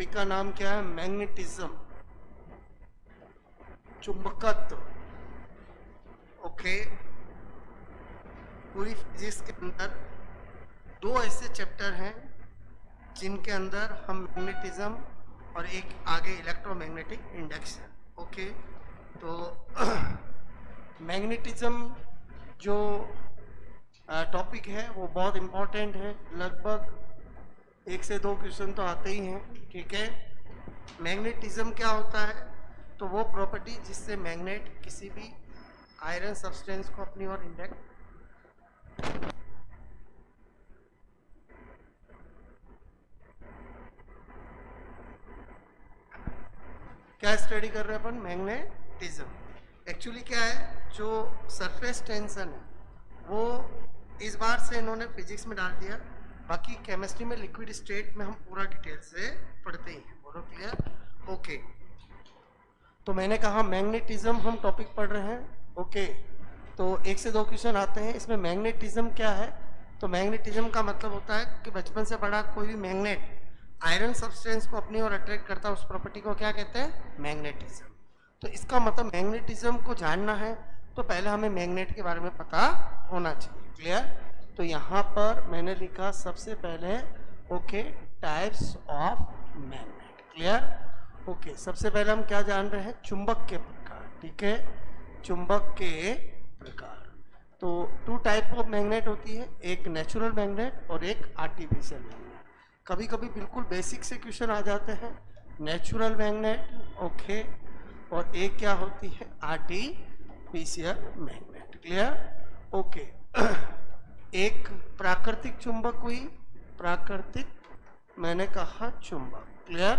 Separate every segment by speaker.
Speaker 1: Topic का नाम क्या है? मैग्नेटिज्म, चुंबकत्व। ओके, पूरी फिजिक्स के अंदर दो ऐसे चैप्टर हैं जिनके अंदर हम मैग्नेटिज्म और एक आगे इलेक्ट्रोमैग्नेटिक इंडक्शन। ओके, तो मैग्नेटिज्म जो टॉपिक है वो बहुत इम्पोर्टेंट है, लगभग 1 से 2 क्वेश्चन तो आते ही हैं। ठीक है, मैग्नेटिज्म क्या होता है? तो वो प्रॉपर्टी जिससे मैग्नेट किसी भी आयरन सब्सटेंस को अपनी ओर इंडक्ट क्या स्टडी कर रहे हैं अपन? मैग्नेटिज्म। एक्चुअली क्या है, जो सरफेस टेंशन है वो इस बार से इन्होंने फिजिक्स में डाल दिया, बाकी केमिस्ट्री में लिक्विड स्टेट में हम पूरा डिटेल से पढ़ते ही हैं। बोलो क्लियर? ओके, तो मैंने कहा मैग्नेटिज्म हम टॉपिक पढ़ रहे हैं। ओके, तो 1 से 2 क्वेश्चन आते हैं इसमें। मैग्नेटिज्म क्या है? तो मैग्नेटिज्म का मतलब होता है कि बचपन से बड़ा कोई भी मैग्नेट आयरन सब्सटेंस को अपनी ओर अट्रैक्ट करता है, उस प्रॉपर्टी को क्या कहते हैं? मैग्नेटिज्म। तो इसका मतलब मैग्नेटिज्म को जानना है तो पहले हमें मैग्नेट के बारे में पता होना चाहिए। क्लियर? तो यहाँ पर मैंने लिखा सबसे पहले okay types of magnet. Clear? Okay, सबसे पहले हम क्या जान रहे हैं? चुंबक के प्रकार। ठीक है, चुंबक के प्रकार। तो 2 टाइप ऑफ मैग्नेट होती है, एक नेचुरल मैग्नेट और एक आर्टिफिशियल मैग्नेट। कभी कभी बिल्कुल बेसिक से क्वेश्चन आ जाते हैं, नेचुरल मैग्नेट। ओके, और एक क्या होती है? Artificial magnet. क्लियर? ओके, एक प्राकृतिक चुंबक हुई, प्राकृतिक मैंने कहा चुंबक। क्लियर?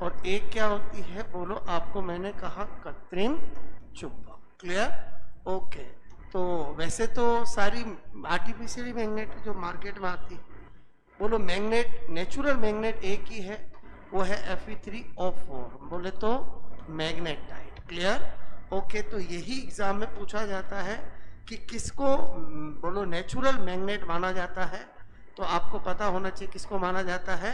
Speaker 1: और एक क्या होती है? बोलो, आपको मैंने कहा कृत्रिम चुंबक। क्लियर? ओके, तो वैसे तो सारी आर्टिफिशियल मैग्नेट जो मार्केट में आती है, बोलो मैग्नेट, नेचुरल मैग्नेट एक ही है, वो है Fe3O4, बोले तो मैग्नेटाइट। क्लियर? ओके, तो यही एग्जाम में पूछा जाता है कि किसको बोलो नेचुरल मैग्नेट माना जाता है। तो आपको पता होना चाहिए किसको माना जाता है।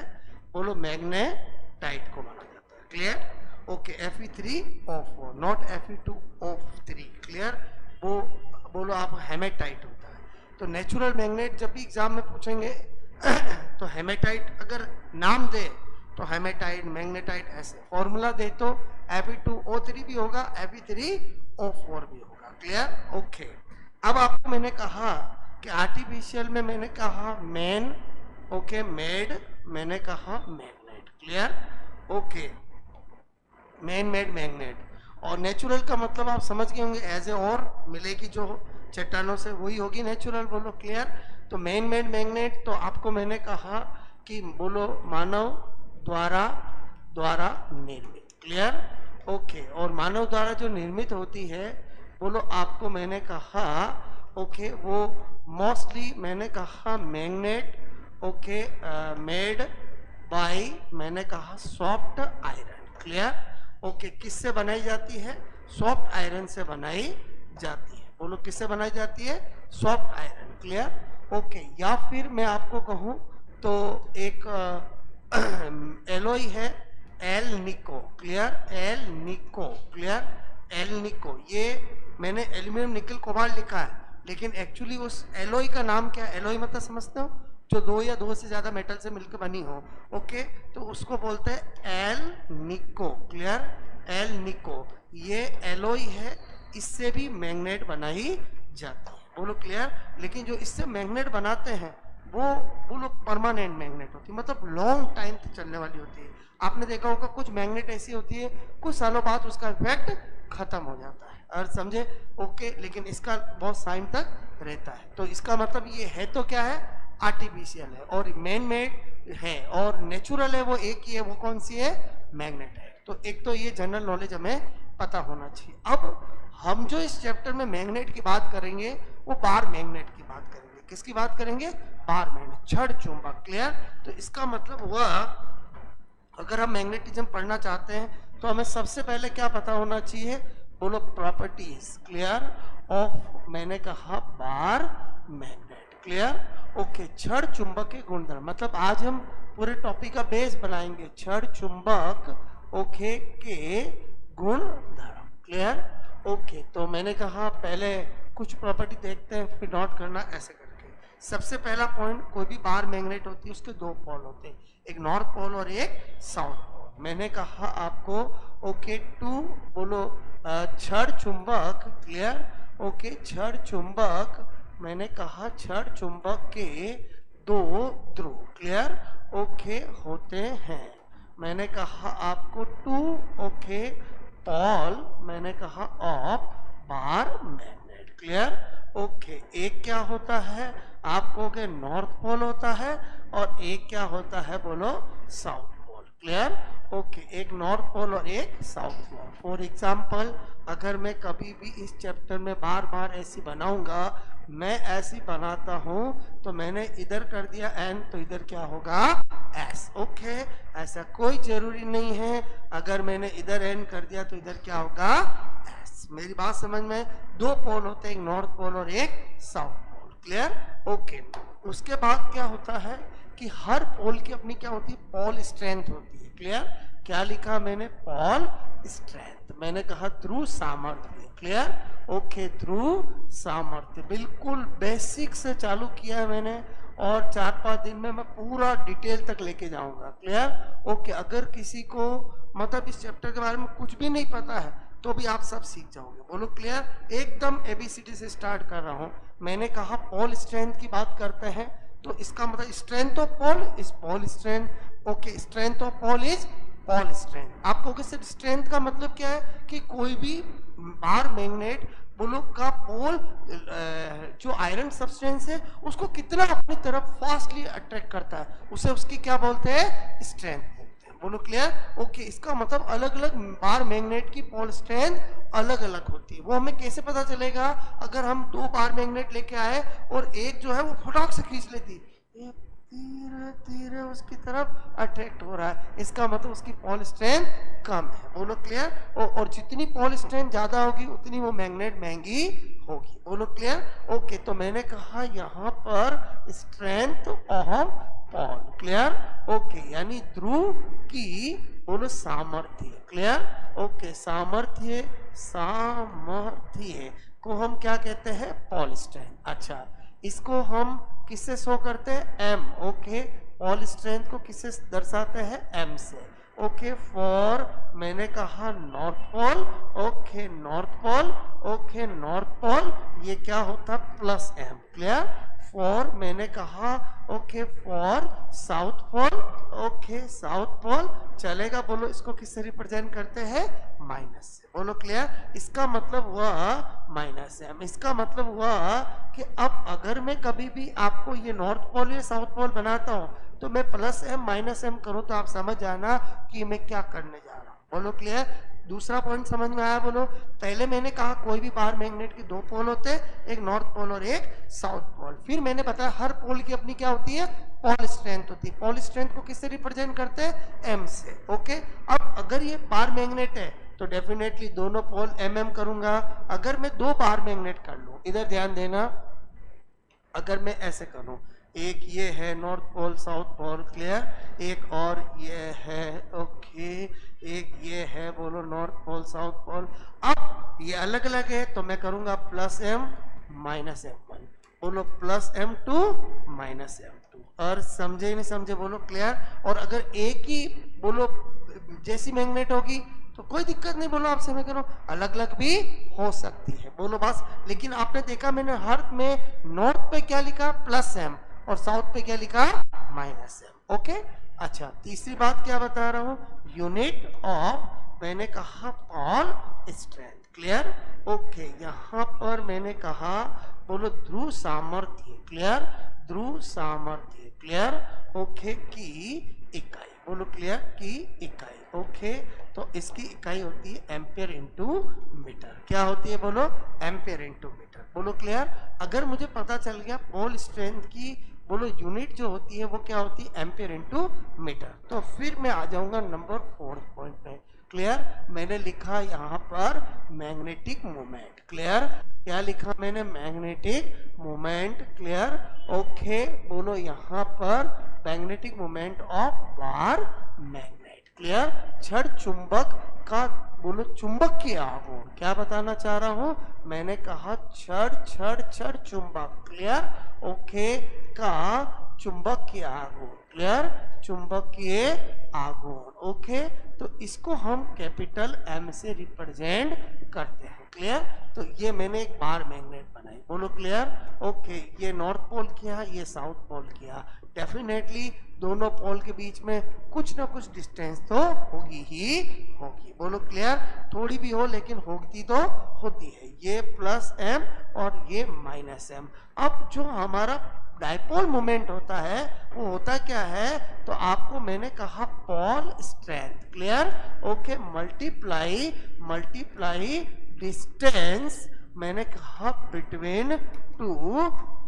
Speaker 1: बोलो मैग्नेटाइट को माना जाता है। Clear? Okay, Fe3O4 not Fe2O3। Clear? वो बोलो आप हेमेटाइट होता है। तो नेचुरल मैग्नेट जब भी एग्जाम में पूछेंगे तो हेमेटाइट अगर नाम दे तो हेमेटाइट, मैग्नेटाइट ऐसे फॉर्मूला दे तो Fe2O3 भी होगा, Fe3O4 भी होगा। क्लियर? ओके, अब आपको मैंने कहा कि आर्टिफिशियल में मैंने कहा मैन, ओके, मेड, मैंने कहा magnet. Clear? Okay, man made magnet. और नेचुरल का मतलब आप समझ गए होंगे, एज ए और मिलेगी जो चट्टानों से वही होगी नेचुरल। बोलो क्लियर? तो मैन मेड मैग्नेट, तो आपको मैंने कहा कि बोलो मानव द्वारा निर्मित। क्लियर? ओके, और मानव द्वारा जो निर्मित होती है, बोलो आपको मैंने कहा ओके, वो मोस्टली मैंने कहा मैग्नेट, ओके, मेड बाय मैंने कहा सॉफ्ट आयरन। क्लियर? ओके, किससे बनाई जाती है? सॉफ्ट आयरन से बनाई जाती है। बोलो किससे बनाई जाती है? Soft iron. क्लियर? ओके, या फिर मैं आपको कहूं तो एक एलोई है, एल निको। क्लियर? एल निको। क्लियर? एल निको, ये मैंने एल्यूमिनियम निकल कोबाल्ट लिखा है, लेकिन एक्चुअली उस एलोई का नाम क्या है? एलोई मतलब समझते हो? जो 2 या 2 से ज्यादा मेटल से मिलकर बनी हो। ओके, तो उसको बोलते हैं एल निको। क्लियर? एल निको, ये एलोई है, इससे भी मैग्नेट बनाई जाती है। बोलो क्लियर? लेकिन जो इससे मैग्नेट बनाते हैं वो लोग परमानेंट मैग्नेट होती है, मतलब लॉन्ग टाइम तक चलने वाली होती है। आपने देखा होगा कुछ मैग्नेट ऐसी होती है कुछ सालों बाद उसका इफेक्ट खत्म हो जाता है, और समझे? ओके, लेकिन इसका बहुत टाइम तक रहता है। तो इसका मतलब ये है तो क्या है? आर्टिफिशियल है, और मैन मेड है, और नेचुरल है वो एक ही है। वो कौन सी है? मैग्नेट है। तो एक तो ये जनरल नॉलेज हमें पता होना चाहिए। अब हम जो इस चैप्टर में मैग्नेट की बात करेंगे वो बार मैग्नेट की बात करेंगे। किसकी बात करेंगे? बार मैग्नेट, छड़ चुंबक। क्लियर? तो इसका मतलब हुआ अगर हम मैग्नेटिज्म पढ़ना चाहते हैं तो हमें सबसे पहले क्या पता होना चाहिए? बोलो प्रॉपर्टीज। क्लियर? ऑफ मैंने कहा बार मैग्नेट। क्लियर? ओके, छड़ चुंबक के गुणधर्म, मतलब आज हम पूरे टॉपिक का बेस बनाएंगे, छड़ चुंबक ओके के गुण धर्म। क्लियर? ओके, तो मैंने कहा पहले कुछ प्रॉपर्टी देखते हैं, फिर नोट करना ऐसे करके। सबसे पहला पॉइंट, कोई भी बार मैग्नेट होती है उसके दो पोल होते हैं, एक नॉर्थ पोल और एक साउथ पोल। मैंने कहा आपको ओके टू बोलो छड़ चुंबक। क्लियर? ओके, छड़ चुंबक, मैंने कहा छड़ चुंबक के दो ध्रुव। क्लियर? ओके होते हैं। मैंने कहा आपको टू ओके पोल, मैंने कहा of bar magnet. Clear? Okay, एक क्या होता है आपको के नॉर्थ पोल होता है और एक क्या होता है बोलो साउथ पोल। क्लियर? ओके, एक नॉर्थ पोल और एक साउथ पोल। फॉर एग्जाम्पल, अगर मैं कभी भी इस चैप्टर में बार बार ऐसी बनाऊंगा, मैं ऐसी बनाता हूं तो मैंने इधर कर दिया एन, तो इधर क्या होगा एस। ओके, ऐसा कोई जरूरी नहीं है, अगर मैंने इधर एन कर दिया तो इधर क्या होगा एस। मेरी बात समझ में? दो पोल होते हैं, एक नॉर्थ पोल और एक साउथ पोल। क्लियर? ओके, उसके बाद क्या होता है कि हर पोल की अपनी क्या होती है, पोल स्ट्रेंथ होती है। क्लियर? क्या लिखा मैंने? Pole strength. मैंने कहा ध्रुव सामर्थ्य। क्लियर? ओके, ध्रुव सामर्थ्य बिल्कुल बेसिक से चालू किया है मैंने, और 4-5 दिन में मैं पूरा डिटेल तक लेके जाऊंगा। क्लियर? ओके, अगर किसी को मतलब इस चैप्टर के बारे में कुछ भी नहीं पता है तो भी आप सब सीख जाओगे। बोलो क्लियर? एकदम ABCD से स्टार्ट कर रहा हूं। मैंने कहा पोल स्ट्रेंथ की बात करते हैं, तो इसका मतलब strength of pole is pole strength. Okay, strength of pole is pole strength. आपको सिर्फ स्ट्रेंथ का मतलब क्या है कि कोई भी बार मैग्नेट बोलो का पोल जो आयरन सब्सटेंस है उसको कितना अपनी तरफ फास्टली अट्रैक्ट करता है, उसे उसकी क्या बोलते हैं? स्ट्रेंथ बोलते हैं। बोलो क्लियर? ओके, इसका मतलब अलग अलग बार मैग्नेट की पोल स्ट्रेंथ अलग अलग होती है। वो हमें कैसे पता चलेगा? अगर हम दो बार मैग्नेट लेके आए और एक जो है वो फटाक से खींच लेती, धीरे धीरे उसकी तरफ अट्रैक्ट हो रहा है, इसका मतलब उसकी पोल स्ट्रेंथ कम है। बोलो क्लियर? और जितनी पोल स्ट्रेंथ ज्यादा होगी उतनी वो मैग्नेट महंगी होगी। बोलो क्लियर? ओके, तो मैंने कहा यहाँ पर strength of pole. Clear? Okay, यानी ध्रुव की बोलो सामर्थ्य। क्लियर? ओके, सामर्थ्य, सामर्थ्य को हम क्या कहते हैं? Pole strength. अच्छा, इसको हम किससे शो करते हैं? एम। ओके, पोल स्ट्रेंथ को किससे दर्शाते हैं? एम से। ओके, फॉर मैंने कहा north pole. Okay, north pole. Okay, north pole ये क्या होता? Plus M. क्लियर? फॉर मैंने कहा okay for south pole. Okay, south pole चलेगा। बोलो इसको किससे रिप्रेजेंट करते हैं? माइनस से। बोलो क्लियर? इसका मतलब हुआ माइनस एम। इसका मतलब हुआ कि अब अगर मैं कभी भी आपको ये नॉर्थ पोल या साउथ पोल बनाता हूं तो मैं प्लस एम माइनस एम करूं तो आप समझ जाना कि मैं क्या करने जा रहा हूं। बोलो क्लियर? दूसरा पॉइंट समझ में आया? बोलो, पहले मैंने कहा कोई भी बार मैग्नेट के दो पोल होते हैं, एक नॉर्थ पोल और एक साउथ पोल। फिर मैंने बताया हर पोल की अपनी क्या होती है? पोल स्ट्रेंथ होती है। पोल स्ट्रेंथ को किससे रिप्रेजेंट करते हैं? एम से। ओके, अब अगर ये बार मैग्नेट है तो डेफिनेटली दोनों पोल एम करूंगा। अगर मैं दो बार मैग्नेट कर लूं, इधर ध्यान देना, अगर मैं ऐसे करूं, एक ये है north pole south pole. Clear? एक और ये है। ओके, एक ये है बोलो नॉर्थ पोल साउथ पोल। अब ये अलग अलग है तो मैं करूंगा plus M minus M one. बोलो plus M two minus M two. और समझे नहीं समझे? बोलो क्लियर? और अगर एक ही बोलो जैसी मैग्नेट होगी तो कोई दिक्कत नहीं। बोलो आपसे मैं कह रहा हूं अलग अलग भी हो सकती है। बोलो बस, लेकिन आपने देखा मैंने हर में नॉर्थ पे क्या लिखा? प्लस एम, और साउथ पे क्या लिखा? Minus M. ओके, अच्छा, तीसरी बात क्या बता रहा हूं? यूनिट ऑफ मैंने कहा पोल स्ट्रेंथ। क्लियर? ओके, यहां पर मैंने कहा बोलो ध्रुव सामर्थ्य। क्लियर? ध्रुव सामर्थ्य। क्लियर? ओके, की इकाई। बोलो क्लियर? की इकाई। ओके, तो इसकी इकाई होती है एम्पियर इंटू मीटर। क्या होती है? बोलो एम्पियर इंटू मीटर। बोलो क्लियर? अगर मुझे पता चल गया पोल स्ट्रेंथ की बोलो यूनिट जो होती है वो क्या होती है? Ampere into metre. तो फिर मैं आ जाऊंगा नंबर 4 पॉइंट पे। क्लियर? मैंने लिखा यहाँ पर मैग्नेटिक मोमेंट। क्लियर? क्या लिखा मैंने? Magnetic moment. क्लियर? ओके, बोलो यहाँ पर magnetic moment of bar magnet. Clear? छड़ चुंबक का, बोलो चुंबकीय आघूर्ण। क्या बताना चाह रहा हूं? मैंने कहा छड़ छड़ छड़ चुंबक। क्लियर? ओके, का चुंबकीय आघूर्ण। क्लियर? चुंबकीय आघूर्ण। ओके, तो इसको हम कैपिटल एम से रिप्रेजेंट करते हैं। क्लियर? तो ये मैंने एक बार मैग्नेट बनाई। बोलो क्लियर? ओके, ये नॉर्थ पोल किया, ये साउथ पोल किया। डेफिनेटली दोनों पोल के बीच में कुछ ना कुछ डिस्टेंस तो होगी ही होगी। बोलो क्लियर? थोड़ी भी हो लेकिन होती तो होती है। ये प्लस एम और ये माइनस एम। अब जो हमारा डाइपोल मोमेंट होता है वो होता क्या है? तो आपको मैंने कहा pole strength. Clear? Okay, multiply multiply distance, मैंने कहा बिटवीन टू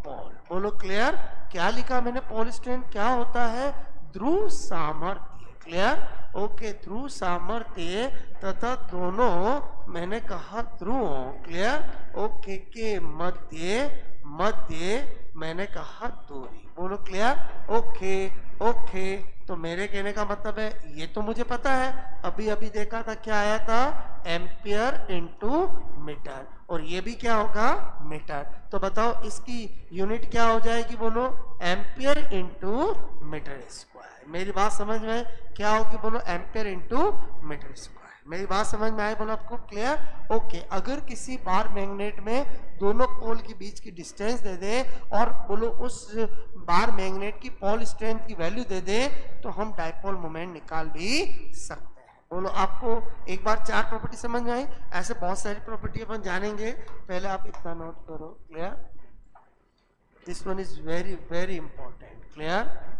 Speaker 1: पोल। बोलो क्लियर? क्या लिखा मैंने? पोल स्ट्रेंथ क्या होता है? ध्रुव सामर्थ्य। क्लियर? ओके, ध्रुव सामर्थ्य तथा दोनों, मैंने कहा ध्रुवों, क्लियर, ओके, के मध्य मध्य, मैंने कहा दूरी। बोलो क्लियर? ओके ओके, तो मेरे कहने का मतलब है ये तो मुझे पता है, अभी अभी देखा था क्या आया था? एम्पियर इंटू मीटर, और ये भी क्या होगा? मीटर। तो बताओ इसकी यूनिट क्या हो जाएगी? बोलो एम्पियर इंटू मीटर स्क्वायर। मेरी बात समझ में क्या होगी? बोलो एम्पियर इंटू मीटर स्क्वायर। मेरी बात समझ में आई? बोलो आपको क्लियर? ओके, अगर किसी बार मैग्नेट में दोनों पोल के बीच की डिस्टेंस दे दे और बोलो उस बार मैग्नेट की पोल स्ट्रेंथ की वैल्यू दे दे, तो हम डाइपोल मोमेंट निकाल भी सकते हैं। बोलो आपको एक बार चार प्रॉपर्टी समझ में आई? ऐसे बहुत सारी प्रॉपर्टी अपन जानेंगे, पहले आप इतना नोट करो। Clear? This one is very very important. Clear?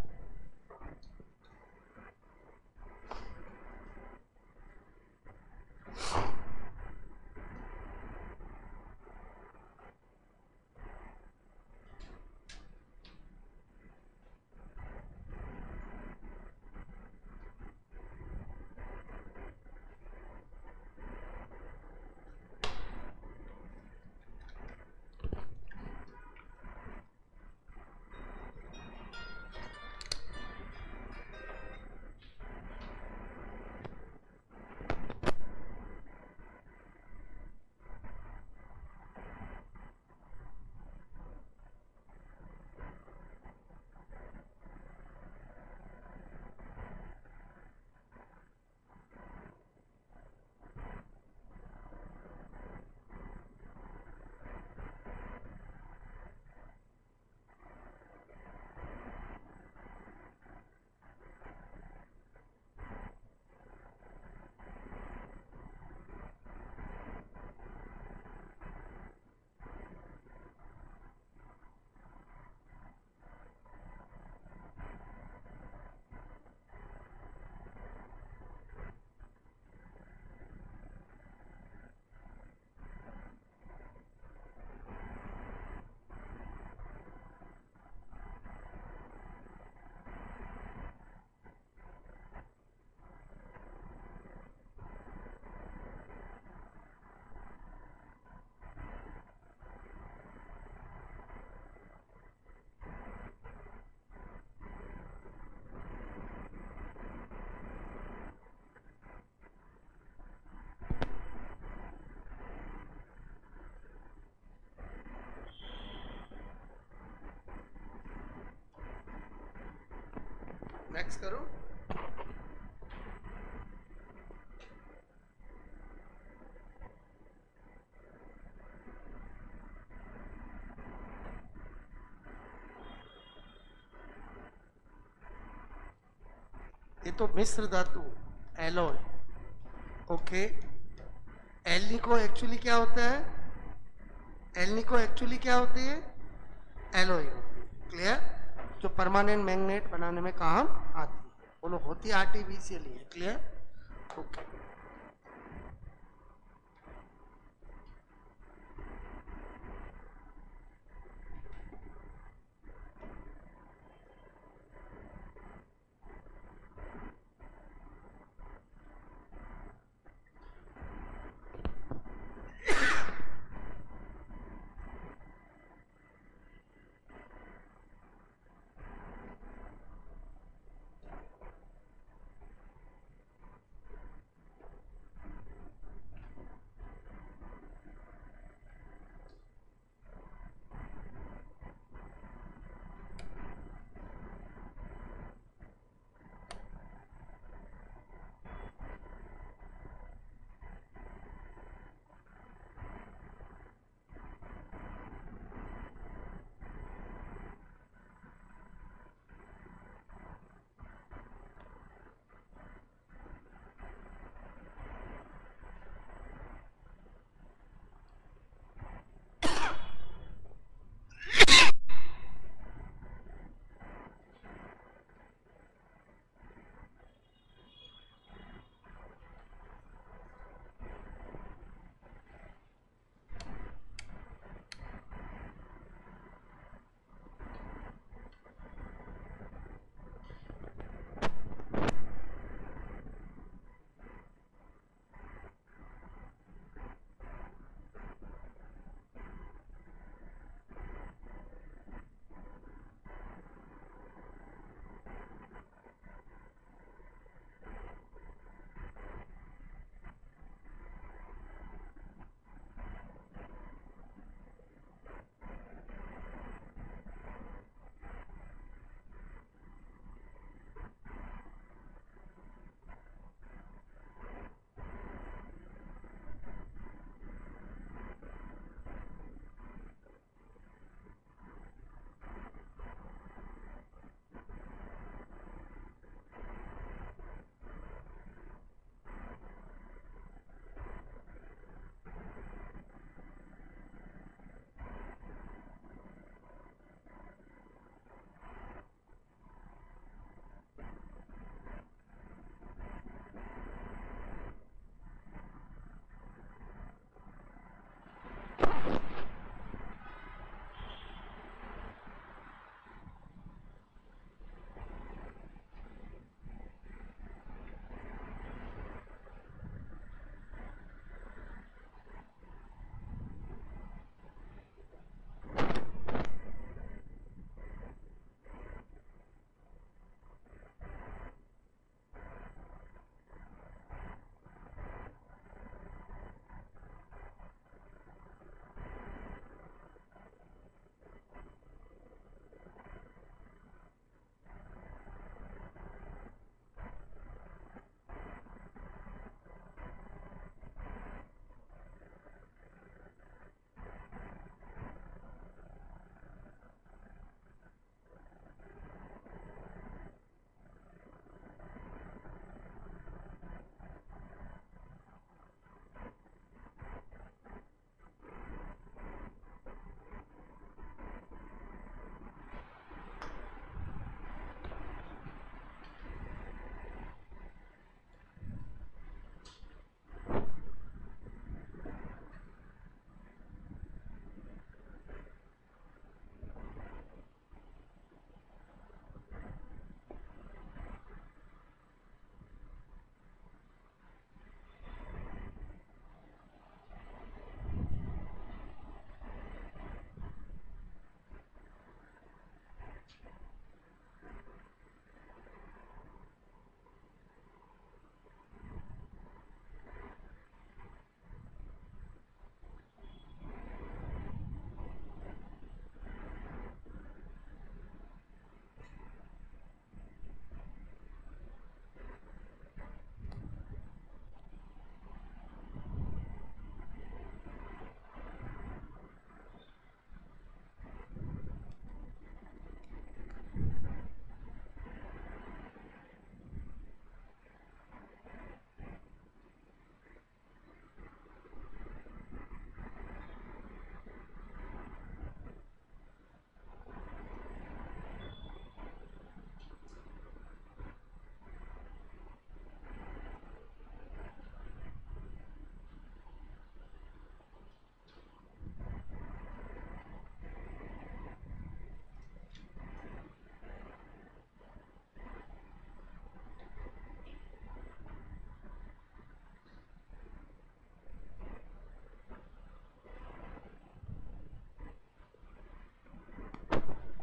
Speaker 1: Next करो। ये तो मिश्र धातु एलॉय। ओके, एल्निको एक्चुअली क्या होता है? एल्निको एक्चुअली क्या होती है? एलॉय होती है। क्लियर? जो परमानेंट मैग्नेट बनाने में काम आती है। बोलो होती आर्टिफिशियल है। क्लियर? ओके,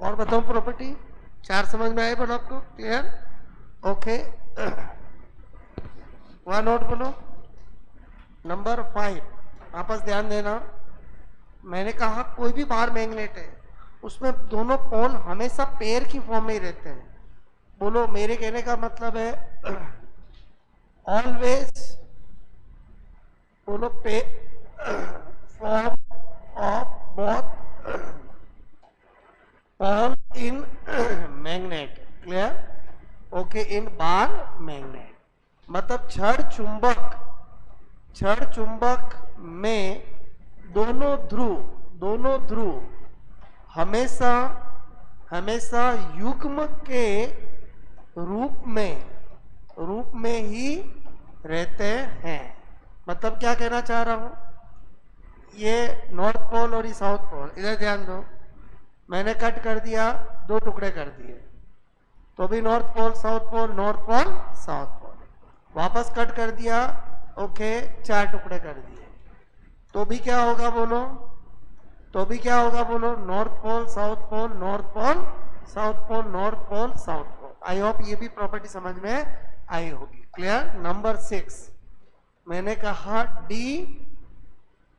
Speaker 1: और बताऊं प्रॉपर्टी, 4 समझ में आए बोलो आपको, क्लियर? ओके, वहां नोट बोलो। नंबर 5, वापस ध्यान देना, मैंने कहा कोई भी बार मैग्नेट है उसमें दोनों पोल हमेशा पेयर की फॉर्म में ही रहते हैं। बोलो, मेरे कहने का मतलब है ऑलवेज, बोलो, पे form of both pole in magnet, clear? Okay, in bar magnet मतलब छड़ चुंबक में दोनों ध्रुव हमेशा युग्म के रूप में ही रहते हैं। मतलब क्या कहना चाह रहा हूं, ये नॉर्थ पोल और ये साउथ पोल, इधर ध्यान दो, मैंने कट कर दिया, 2 टुकड़े कर दिए, तो भी north pole south pole, north pole south pole, वापस कट कर दिया, ओके, 4 टुकड़े कर दिए, तो भी क्या होगा बोलो, north pole south pole, north pole south pole, north pole south pole. I hope ये भी प्रॉपर्टी समझ में आई होगी, क्लियर? नंबर 6, मैंने कहा डी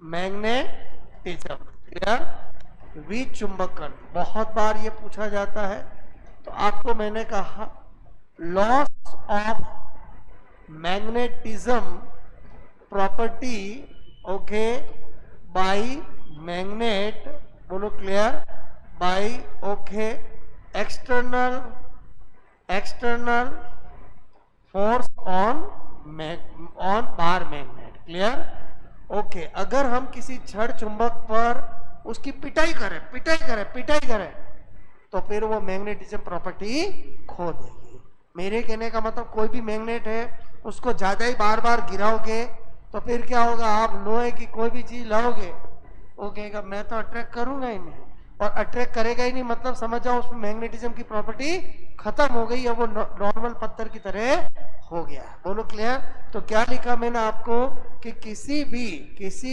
Speaker 1: मैग्नेटिज्म, क्लियर? विचुंबकन, बहुत बार ये पूछा जाता है, तो आपको मैंने कहा loss of magnetism property, okay, by magnet, बोलो clear, by, okay, external force on bar magnet, clear? Okay, अगर हम किसी छड़ चुंबक पर उसकी पिटाई करें तो फिर वो मैग्नेटिज्म प्रॉपर्टी खो देगी। मेरे कहने का मतलब कोई भी मैग्नेट है उसको ज्यादा ही बार बार गिराओगे तो फिर क्या होगा, आप लोहे की कोई भी चीज लाओगे, वो कहेगा मैं तो अट्रैक्ट करूंगा ही नहीं, और अट्रैक्ट करेगा ही नहीं, मतलब समझ जाओ उसमें मैग्नेटिज्म की प्रॉपर्टी खत्म हो गई, अब वो नॉर्मल पत्थर की तरह हो गया। बोलो क्लियर? तो क्या लिखा मैंने आपको कि किसी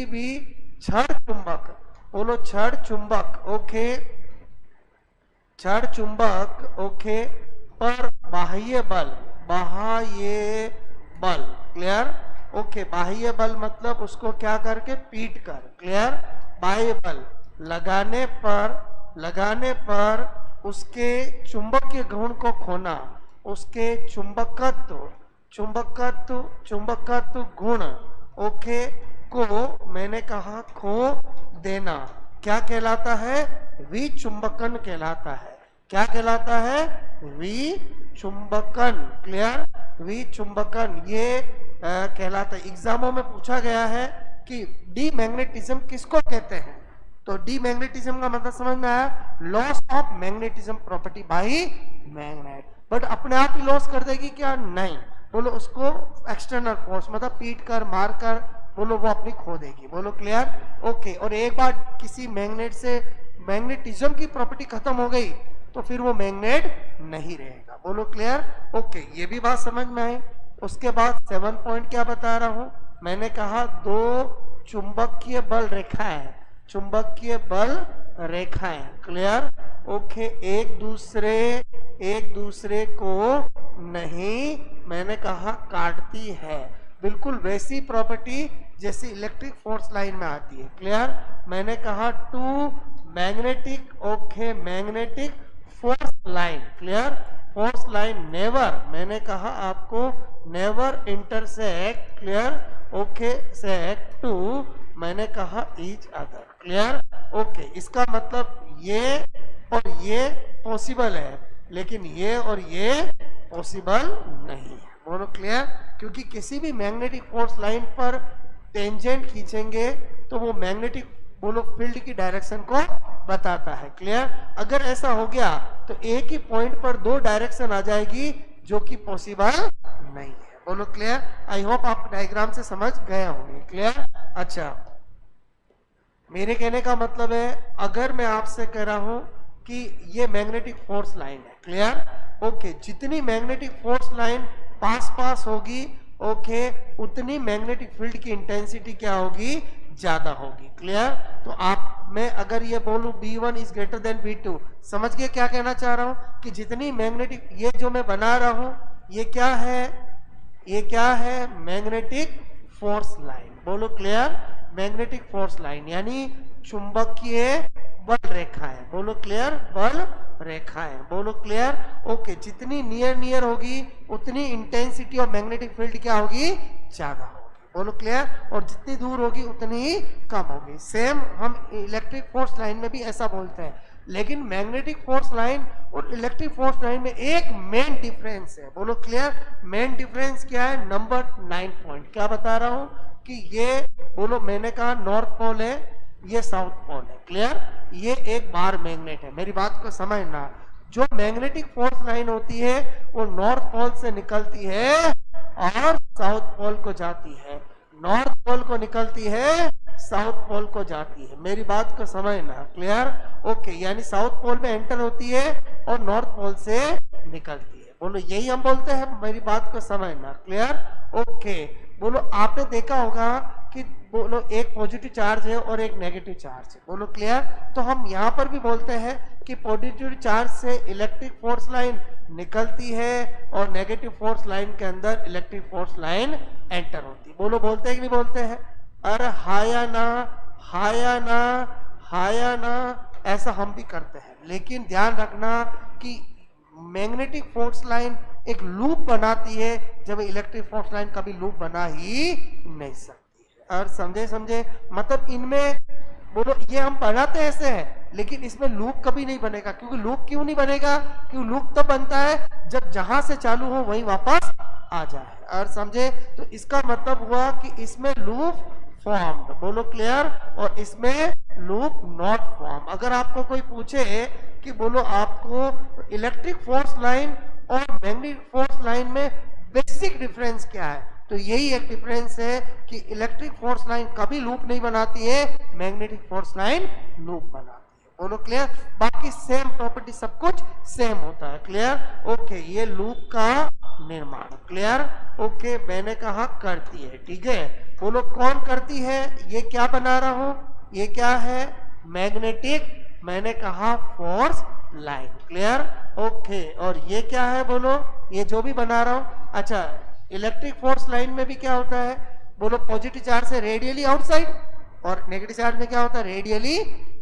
Speaker 1: भी छड़ चुंबक, बोलो छड़ चुंबक, ओके, पर बाह्य बल, क्लियर? ओके, बाह्य बल मतलब उसको क्या करके पीट कर, क्लियर? बाह्य बल लगाने पर उसके चुंबकीय गुण को खोना, उसके चुंबकत्व गुण, ओके, को मैंने कहा खो देना, क्या कहलाता है? विचुंबकन कहलाता है। क्या कहलाता है? विचुंबकन, क्लियर? विचुंबकन ये कहलाता है। एग्जामों में पूछा गया है कि डीमैग्नेटिज्म किसको कहते हैं, तो डीमैग्नेटिज्म का मतलब समझ में आया, loss of magnetism property bye magnet. But अपने आप ही लॉस कर देगी क्या? नहीं, बोलो उसको एक्सटर्नल फोर्स मतलब पीट कर मार कर, बोलो वो अपनी खो देगी। बोलो क्लियर? ओके, और एक बार किसी मैग्नेट से मैग्नेटिज्म की प्रॉपर्टी खत्म हो गई तो फिर वो मैग्नेट नहीं रहेगा। बोलो क्लियर? ओके, ये भी बात समझ में आई। उसके बाद 7 पॉइंट क्या बता रहा हूं, मैंने कहा 2 चुंबकीय बल रेखाएं, क्लियर? ओके, एक दूसरे को नहीं, मैंने कहा काटती है, बिल्कुल वैसी प्रॉपर्टी जैसी इलेक्ट्रिक फोर्स लाइन में आती है, क्लियर? मैंने कहा 2 magnetic force line, clear? Force line never, मैंने कहा आपको never intersect, clear? Okay, sect two, मैंने कहा ईच अदर, क्लियर? ओके, इसका मतलब ये और ये पॉसिबल है, लेकिन ये और ये पॉसिबल नहीं है। बोलो क्लियर? क्योंकि किसी भी मैग्नेटिक फोर्स लाइन पर टेंजेंट खींचेंगे तो वो मैग्नेटिक, बोलो, फील्ड की डायरेक्शन को बताता है, क्लियर? अगर ऐसा हो गया तो एक ही पॉइंट पर 2 डायरेक्शन आ जाएगी जो कि पॉसिबल नहीं है। बोलो क्लियर? आई होप आप डायग्राम से समझ गए होंगे, क्लियर? अच्छा, मेरे कहने का मतलब है अगर मैं आपसे कह रहा हूं कि ये मैग्नेटिक फोर्स लाइन है, क्लियर? ओके, जितनी मैग्नेटिक फोर्स लाइन पास होगी, ओके, उतनी मैग्नेटिक फील्ड की इंटेंसिटी क्या होगी? ज्यादा होगी, क्लियर? तो आप मैं अगर ये बोलूं B1 is greater than B2, समझ गए क्या कहना चाह रहा हूं कि जितनी मैग्नेटिक, ये जो मैं बना रहा हूं ये क्या है, ये क्या है, मैग्नेटिक फोर्स लाइन। बोलो क्लियर, मैग्नेटिक फोर्स लाइन यानी चुंबकीय बल रेखाएं। बोलो क्लियर, बल रेखाएं। बोलो क्लियर, ओके। जितनी नियर नियर होगी उतनी इंटेंसिटी ऑफ मैग्नेटिक फील्ड क्या होगी, ज्यादा होगी। बोलो क्लियर, और जितनी दूर होगी उतनी ही कम होगी। सेम हम इलेक्ट्रिक फोर्स लाइन में भी ऐसा बोलते हैं, लेकिन मैग्नेटिक फोर्स लाइन और इलेक्ट्रिक फोर्स लाइन में एक मेन डिफरेंस है। बोलो क्लियर, मेन डिफरेंस क्या है, नंबर 9 पॉइंट। क्या बता रहा हूं कि ये, बोलो मैंने कहा नॉर्थ पोल है, ये साउथ पोल है। क्लियर, ये एक बार मैग्नेट है, मेरी बात को समझना। जो मैग्नेटिक फोर्स लाइन होती है वो नॉर्थ पोल से निकलती है और साउथ पोल को जाती है, नॉर्थ पोल को निकलती है, साउथ पोल को जाती है। मेरी बात को समझना। Clear, okay. यानी साउथ पोल में एंटर होती है और नॉर्थ पोल से निकलती है। बोलो यही हम बोलते हैं, मेरी बात को समझना। Clear, okay. बोलो आपने देखा होगा कि बोलो एक पॉजिटिव चार्ज है और एक नेगेटिव चार्ज है। बोलो क्लियर, तो हम यहाँ पर भी बोलते हैं कि पॉजिटिव चार्ज से इलेक्ट्रिक फोर्स लाइन निकलती है और नेगेटिव फोर्स लाइन के अंदर इलेक्ट्रिक फोर्स लाइन एंटर होती है। बोलो बोलते हैं कि नहीं बोलते हैं, अरे हाया ना, हाया ना, हाया ना, ऐसा हम भी करते हैं। लेकिन ध्यान रखना कि मैग्नेटिक फोर्स लाइन एक लूप बनाती है, जब इलेक्ट्रिक फोर्स लाइन कभी लूप बना ही नहीं सकती है। और समझे, समझे मतलब इनमें, बोलो ये हम पढ़ाते ऐसे हैं, लेकिन इसमें लूप कभी नहीं बनेगा। क्योंकि लूप क्यों नहीं बनेगा, क्योंकि लूप तब बनता है जब जहां से चालू हो वहीं वापस आ जाए। और समझे, तो इसका मतलब हुआ कि इसमें लूप फॉर्म्ड। बोलो क्लियर, और इसमें लूप नॉट फॉर्म। अगर आपको कोई पूछे कि बोलो आपको इलेक्ट्रिक फोर्स लाइन और मैग्नेटिक फोर्स लाइन में बेसिक डिफरेंस क्या है, तो यही एक डिफरेंस है कि इलेक्ट्रिक फोर्स लाइन कभी लूप नहीं बनाती है, मैग्नेटिक फोर्स लाइन लूप बनाती है। बोलो क्लियर, बाकी सेम प्रॉपर्टी सब कुछ सेम होता है। Clear, okay. ये लूप का निर्माण, क्लियर, ओके, मैंने कहा करती है, ठीक है। बोलो कौन करती है, ये क्या बना रहा हूं, ये क्या है, मैग्नेटिक, मैंने कहा फोर्स लाइन। Clear, okay. और ये क्या है, बोलो ये जो भी बना रहा हूं, अच्छा इलेक्ट्रिक फोर्स लाइन में भी क्या होता है, बोलो पॉजिटिव चार्ज से रेडियली आउटसाइड और नेगेटिव चार्ज में क्या होता है, रेडियली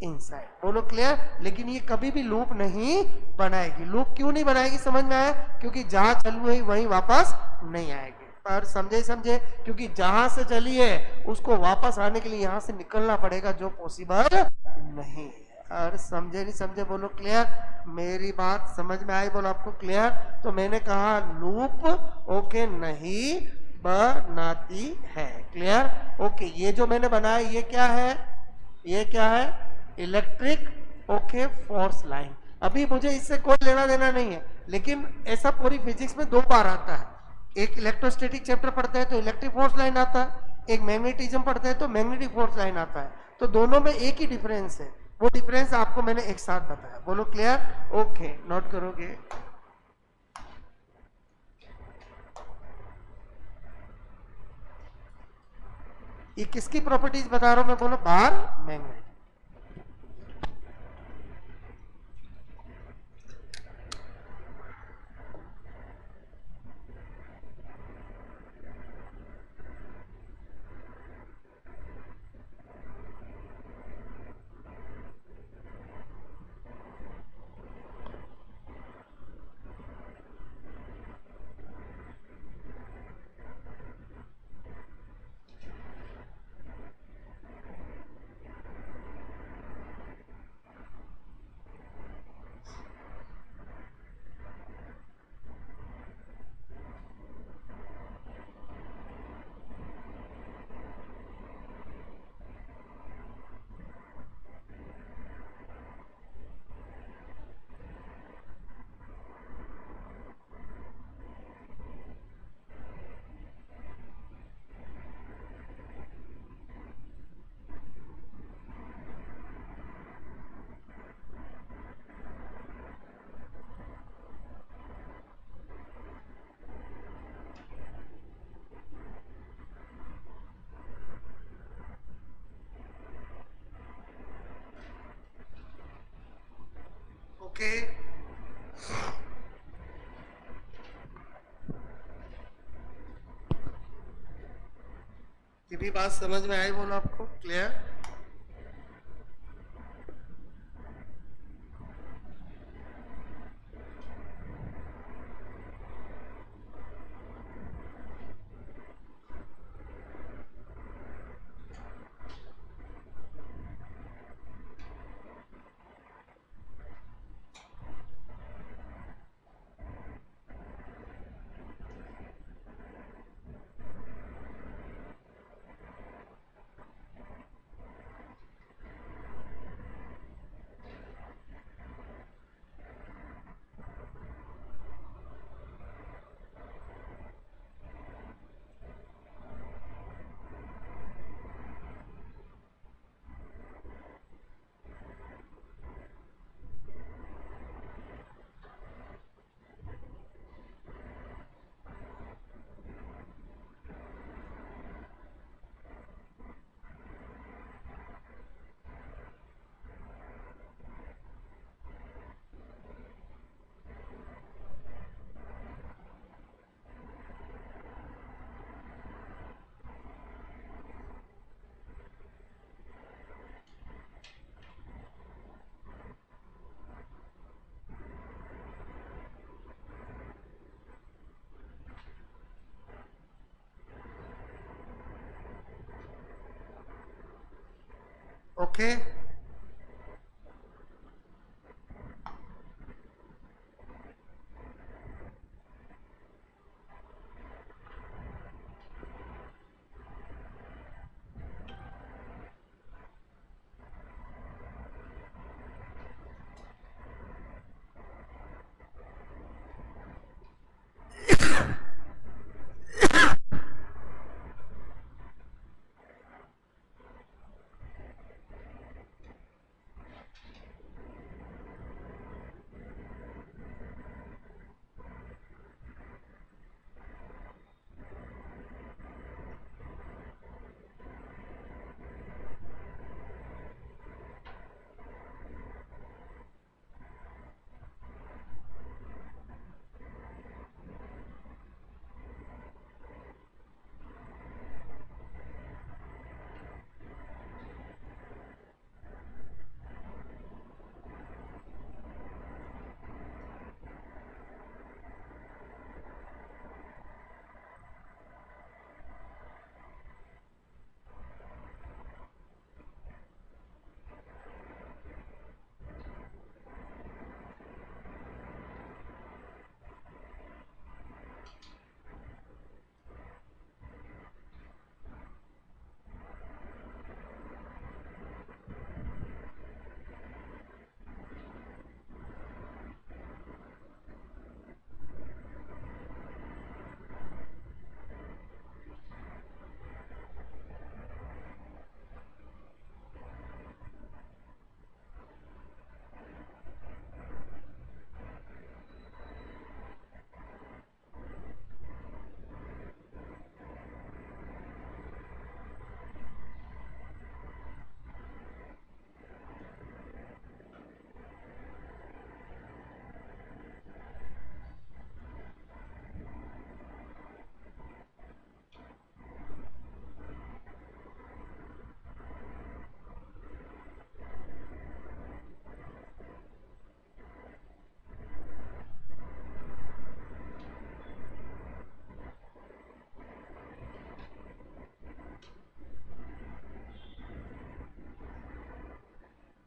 Speaker 1: इनसाइड। बोलो क्लियर, लेकिन ये कभी भी लूप नहीं बनाएगी। लूप क्यों नहीं बनाएगी, समझ में आया, क्योंकि जहां चालू है वहीं वापस नहीं आएगी। पर समझे, समझे, क्योंकि जहां से चली है उसको वापस आने के लिए यहां से निकलना पड़ेगा, जो पॉसिबल नहीं है। और समझे नहीं समझे, बोलो क्लियर, मेरी बात समझ में आई, बोलो आपको क्लियर। तो मैंने कहा लूप ओके नहीं बनाती है। Clear, okay. ये जो मैंने बनाया ये क्या है, ये क्या है, इलेक्ट्रिक ओके फोर्स लाइन। अभी मुझे इससे कोई लेना देना नहीं है, लेकिन ऐसा पूरी फिजिक्स में 2 बार आता है। एक इलेक्ट्रोस्टैटिक चैप्टर पढ़ते हैं तो इलेक्ट्रिक फोर्स लाइन आता है, एक मैग्नेटिज्म पढ़ते हैं तो मैग्नेटिक फोर्स लाइन आता है। तो दोनों में एक ही डिफरेंस है, वो डिफरेंस आपको मैंने एक साथ बताया। बोलो क्लियर, ओके, नोट करोगे। ये किसकी प्रॉपर्टीज बता रहा हूं मैं, बोलो बार मैग्नेट। ओके, ये भी बात समझ में आई बोलो आपको? क्लियर? ओके,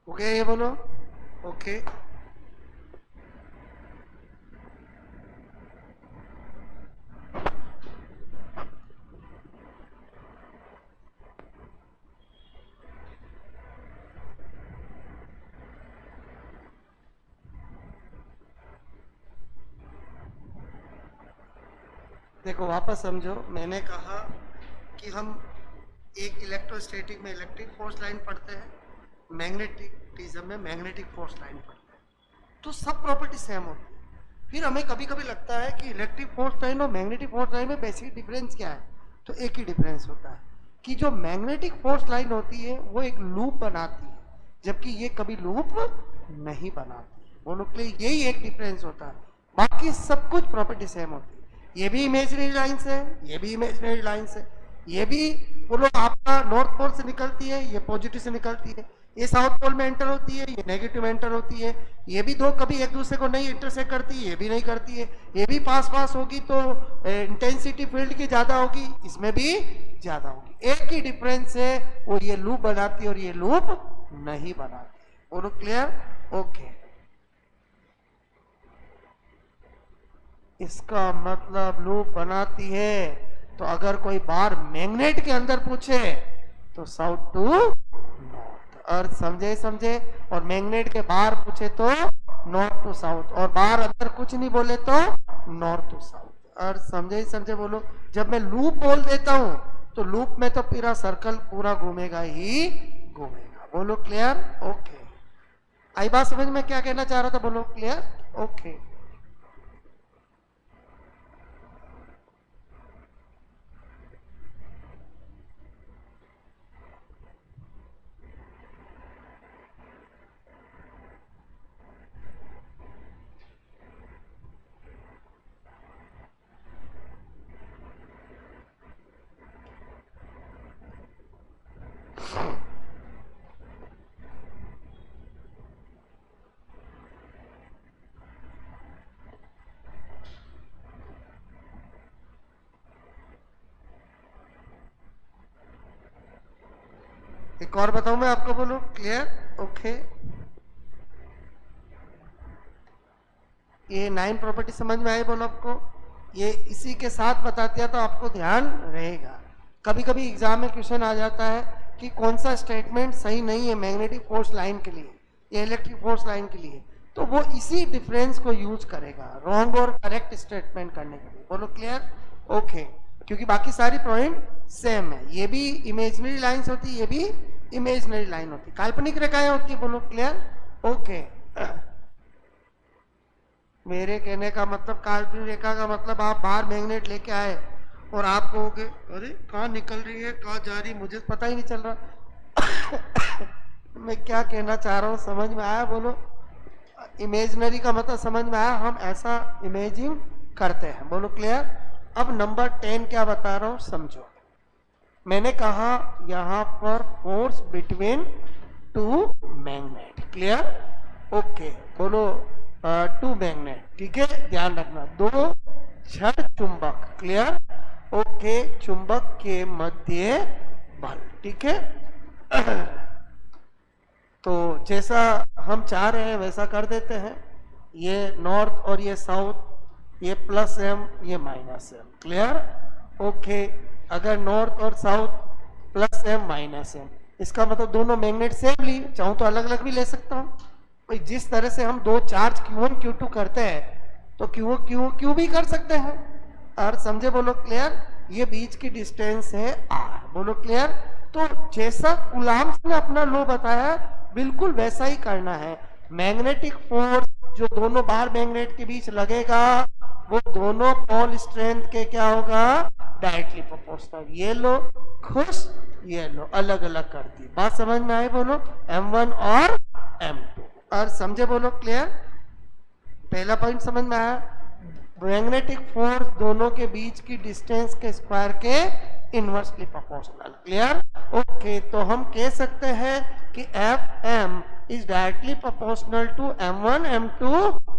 Speaker 1: ओके, ये बोलो। ओके, देखो वापस समझो, मैंने कहा कि हम एक इलेक्ट्रोस्टैटिक में इलेक्ट्रिक फोर्स लाइन पढ़ते हैं, मैग्नेटिज्म में मैग्नेटिक फोर्स लाइन पढ़ते हैं, तो सब प्रॉपर्टी सेम होती है। फिर हमें कभी कभी लगता है कि इलेक्ट्रिक फोर्स लाइन और मैग्नेटिक फोर्स लाइन में बेसिक डिफरेंस क्या है, तो एक ही डिफरेंस होता है कि जो मैग्नेटिक फोर्स लाइन होती है वो एक लूप बनाती है, जबकि ये कभी लूप नहीं बनाती। बोलो क्लियर, यही एक डिफरेंस होता है, बाकी सब कुछ प्रॉपर्टी सेम होती है। ये भी इमेजिनरी लाइंस है, ये भी इमेजिनरी लाइंस है, ये भी बोलो आपका नॉर्थ पोल से निकलती है, ये पॉजिटिव से निकलती है, ये साउथ पोल में एंटर होती है, ये नेगेटिव एंटर होती है, ये भी दो कभी एक दूसरे को नहीं इंटरसेक्ट करती, ये भी नहीं करती है, ये भी पास पास होगी तो इंटेंसिटी फील्ड की ज्यादा होगी, इसमें भी ज्यादा होगी। एक ही डिफरेंस है, वो ये लूप बनाती है और ये लूप नहीं बनाती। बोलो क्लियर? ओके, इसका मतलब लूप बनाती है, तो अगर कोई बार मैग्नेट के अंदर पूछे तो साउथ टू नॉर्थ, अर्थ समझे समझे, और मैग्नेट के बाहर पूछे तो नॉर्थ टू साउथ, और बाहर अंदर कुछ नहीं बोले तो नॉर्थ टू साउथ, अर्थ समझे समझे। बोलो जब मैं लूप बोल देता हूं तो लूप में तो पूरा सर्कल पूरा घूमेगा ही घूमेगा। बोलो क्लियर? ओके, आई बात समझ में क्या कहना चाह रहा था? बोलो क्लियर? ओके, एक और बताऊं मैं आपको? बोलो क्लियर? ओके, ये 9 प्रॉपर्टी समझ में आई? बोलो आपको ये इसी के साथ बताते हैं तो आपको ध्यान रहेगा। कभी कभी एग्जाम में क्वेश्चन आ जाता है कि कौन सा स्टेटमेंट सही नहीं है मैग्नेटिक फोर्स लाइन के लिए या इलेक्ट्रिक फोर्स लाइन के लिए, तो वो इसी डिफरेंस को यूज करेगा रॉन्ग और करेक्ट स्टेटमेंट करने के लिए। बोलो क्लियर? ओके, क्योंकि बाकी सारी पॉइंट सेम है, ये भी इमेजिनरी लाइंस होती है, ये भी इमेजिनरी लाइन होती है, काल्पनिक रेखाएं होती है। बोलो क्लियर? ओके, मेरे कहने का मतलब काल्पनिक रेखा का मतलब आप बाहर मैग्नेट लेके आए और आप कहोगे अरे कहाँ निकल रही है कहाँ जा रही, मुझे पता ही नहीं चल रहा। मैं क्या कहना चाह रहा हूँ समझ में आया? बोलो इमेजिनरी का मतलब समझ में आया, हम ऐसा इमेजिंग करते हैं। बोलो क्लियर? अब नंबर 10 क्या बता रहा हूँ समझो। मैंने कहा यहां पर force between two magnet, clear? Okay, बोलो टू मैग्नेट, ठीक है, ध्यान रखना, दो छड़ चुंबक, क्लियर? ओके, चुंबक के मध्य बल, ठीक है। तो जैसा हम चाह रहे हैं वैसा कर देते हैं, ये नॉर्थ और ये साउथ, ये प्लस एम ये माइनस एम, क्लियर? ओके, अगर नॉर्थ और south plus M minus M, इसका मतलब दोनों मैग्नेट सेम ली, चाहूं तो अलग अलग भी ले सकता हूं। जिस तरह से हम दो चार्ज Q1 Q2 करते हैं तो Q भी कर सकते हैं, और समझे? बोलो क्लियर? ये बीच की डिस्टेंस है R, बोलो क्लियर? तो जैसा कूलम्ब्स ने अपना लॉ बताया बिल्कुल वैसा ही करना है। मैग्नेटिक फोर्स जो दोनों बाहर मैग्नेट के बीच लगेगा वो दोनों पोल स्ट्रेंथ के क्या होगा? Directly proportional. ये लो खुश, ये लो अलग अलग कर दी। बात समझ में आई? बोलो M1 और M2, और समझे? बोलो क्लियर? पहला पॉइंट समझ में आया? मैग्नेटिक फोर्स दोनों के बीच की डिस्टेंस के स्क्वायर के इनवर्सली प्रोपोर्शनल, क्लियर? ओके, तो हम कह सकते हैं कि Fm is directly proportional to M1 M2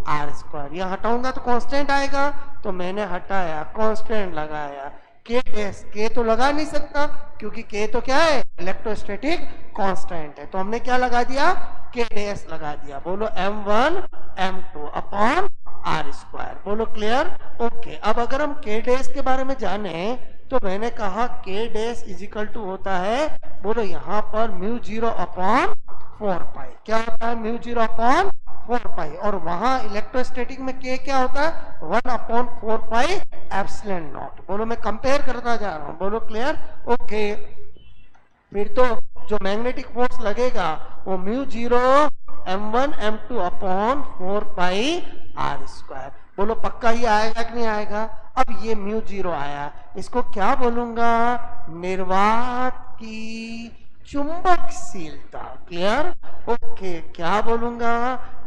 Speaker 1: R square. यह हटाऊंगा तो कांस्टेंट आएगा, तो मैंने हटाया, कांस्टेंट लगाया, के तो लगा नहीं सकता क्योंकि के तो क्या है? इलेक्ट्रोस्टैटिक कांस्टेंट है, तो हमने क्या लगा दिया? के डैश लगा दिया। बोलो M1 M2 upon R square. बोलो क्लियर? ओके, अब अगर हम के डैश के बारे में जाने तो मैंने कहा के डैश इज इक्वल टू होता है, बोलो यहाँ पर म्यू 0 अपॉन 4 पाई। क्या होता है? म्यू 0 अपॉन 4 पाई, और वहां इलेक्ट्रोस्टैटिक में के क्या होता है? 1 अपॉन 4 पाई एप्सिलॉन नॉट। बोलो मैं कंपेयर करता जा रहा हूं। बोलो क्लियर? ओके, फिर तो जो मैग्नेटिक फोर्स लगेगा वो म्यू 0 M1 M2 अपॉन 4 पाई R स्क्वायर। बोलो पक्का ही आएगा कि नहीं आएगा? अब ये म्यू 0 आया, इसको क्या बोलूंगा? निर्वात की चुंबकशीलता। क्लियर? ओके, क्या बोलूंगा,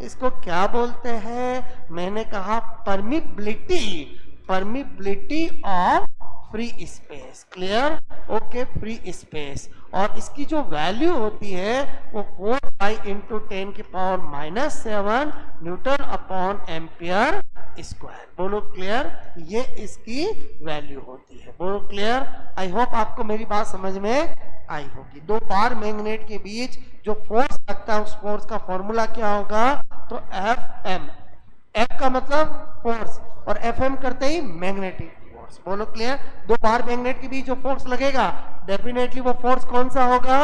Speaker 1: इसको क्या बोलते हैं, मैंने कहा permeability, permeability of free space. Clear? Okay, free space. और इसकी जो वैल्यू होती है वो 4 पाई इंटू 10 की power -7 Newton upon ampere square. बोलो क्लियर? ये इसकी वैल्यू होती है। बोलो क्लियर? आई होप आपको मेरी बात समझ में आई होगी। दो बार मैग्नेट के बीच जो फोर्स लगता है उस फोर्स का फॉर्मूला क्या होगा, तो एफ एम। एफ का मतलब फोर्स और एफ एम करते ही मैग्नेटिक फोर्स। बोलो क्लियर? दो बार मैग्नेट के बीच जो फोर्स लगेगा डेफिनेटली वो फोर्स कौन सा होगा,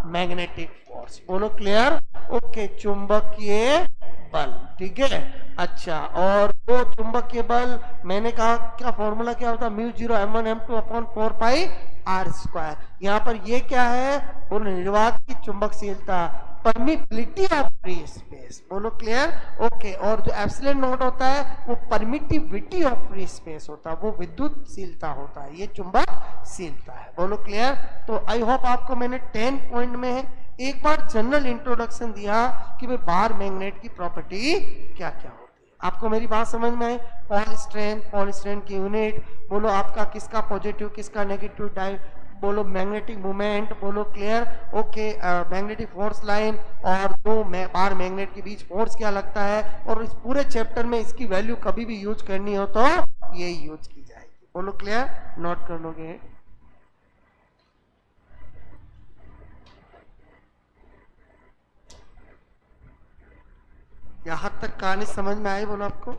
Speaker 1: मैग्नेटिक फोर्स। बोलो क्लियर? ओके, चुंबकीय बल। ठीक है, अच्छा, और वो चुंबकीय बल मैंने कहा क्या फॉर्मूला क्या होता है, μ0m1m2 upon 4 pi are square. यहाँ पर ये क्या है, वो निर्वात की चुंबकशीलता, परमिबिलिटी ऑफ फ्री स्पेस। बोलो क्लियर? ओके, और जो एप्सिलॉन नॉट होता है वो परमिटिविटी ऑफ फ्री स्पेस होता है, वो विद्युतशीलता होता है, ये चुंबकशीलता है। बोलो क्लियर? तो आई होप आपको मैंने 10 पॉइंट में एक बार जनरल इंट्रोडक्शन दिया कि भाई बार मैग्नेट की प्रॉपर्टी क्या क्या होती है। आपको मेरी बात समझ में आई? पॉल स्ट्रेन की यूनिट, बोलो आपका किसका पॉजिटिव किसका नेगेटिव, बोलो मैग्नेटिक मोमेंट। बोलो clear? Okay, magnetic force line और दो बार मैग्नेट के बीच फोर्स क्या लगता है, और इस पूरे चैप्टर में इसकी वैल्यू कभी भी यूज करनी हो तो ये यूज की जाएगी। बोलो क्लियर? नोट कर लोगे? यहां तक कहानी समझ में आई? बोलो आपको